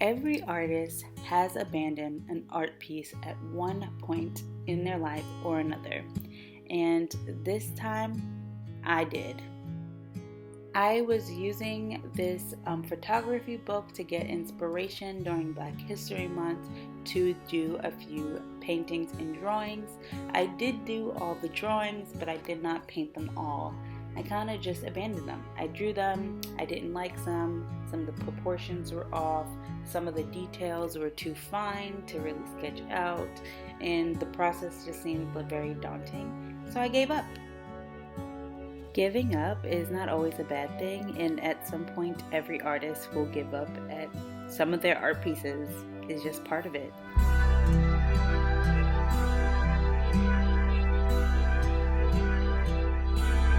Every artist has abandoned an art piece at one point in their life or another, and this time I did. I was using this photography book to get inspiration during Black History Month to do a few paintings and drawings. I did do all the drawings, but I did not paint them all. I kind of just abandoned them. I drew them, I didn't like some of the proportions were off, some of the details were too fine to really sketch out, and the process just seemed very daunting, so I gave up. Giving up is not always a bad thing, and at some point, every artist will give up at some of their art pieces. It's just part of it.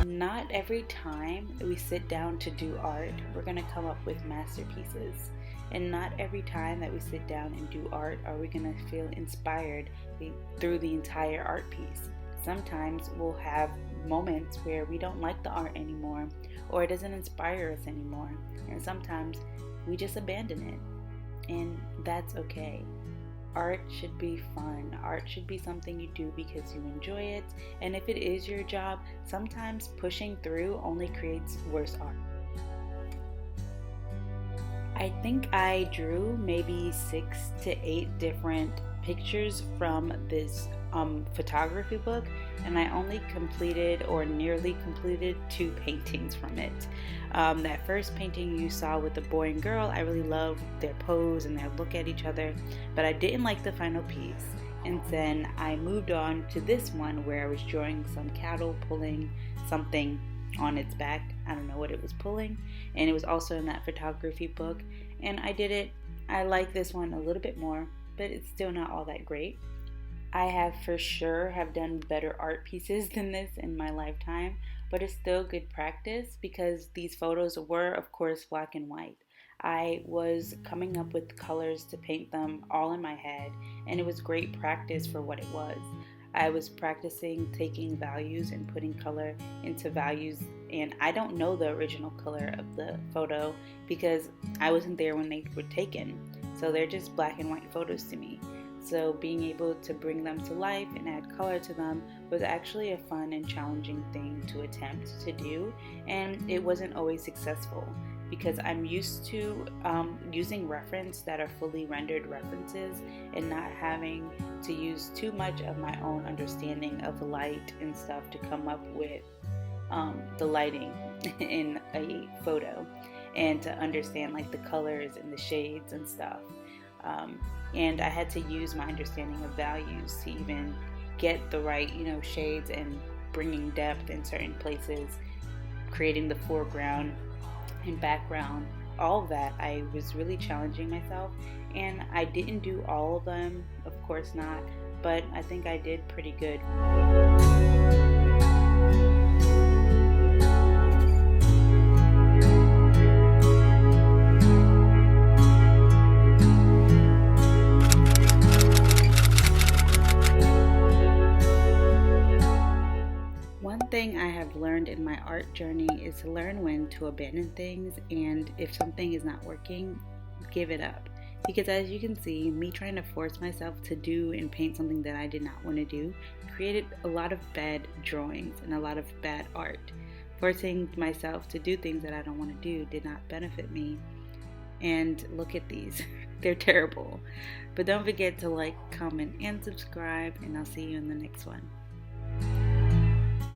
Not every time we sit down to do art, we're going to come up with masterpieces. And not every time that we sit down and do art are we going to feel inspired through the entire art piece. Sometimes we'll have moments where we don't like the art anymore, or it doesn't inspire us anymore, and sometimes we just abandon it, and that's okay. Art should be fun. Art should be something you do because you enjoy it, and if it is your job, sometimes pushing through only creates worse art. I think I drew maybe 6 to 8 different pictures from this photography book, and I only completed or nearly completed 2 paintings from it. That first painting you saw with the boy and girl, I really loved their pose and their look at each other, but I didn't like the final piece. And then I moved on to this one where I was drawing some cattle pulling something on its back. I don't know what it was pulling, and it was also in that photography book, and I did it. I like this one a little bit more, but it's still not all that great. I have for sure have done better art pieces than this in my lifetime, but it's still good practice because these photos were, of course, black and white. I was coming up with colors to paint them all in my head, and it was great practice for what it was. I was practicing taking values and putting color into values, and I don't know the original color of the photo because I wasn't there when they were taken, so they're just black and white photos to me. So being able to bring them to life and add color to them was actually a fun and challenging thing to attempt to do, and it wasn't always successful because I'm used to using reference that are fully rendered references and not having to use too much of my own understanding of light and stuff to come up with the lighting in a photo and to understand like the colors and the shades and stuff. And I had to use my understanding of values to even get the right, shades and bringing depth in certain places, creating the foreground and background. All of that, I was really challenging myself, and I didn't do all of them, of course not, but I think I did pretty good. One thing I have learned in my art journey is to learn when to abandon things, and if something is not working, give it up. Because as you can see, me trying to force myself to do and paint something that I did not want to do created a lot of bad drawings and a lot of bad art. Forcing myself to do things that I don't want to do did not benefit me. And look at these. They're terrible. But don't forget to like, comment, and subscribe, and I'll see you in the next one.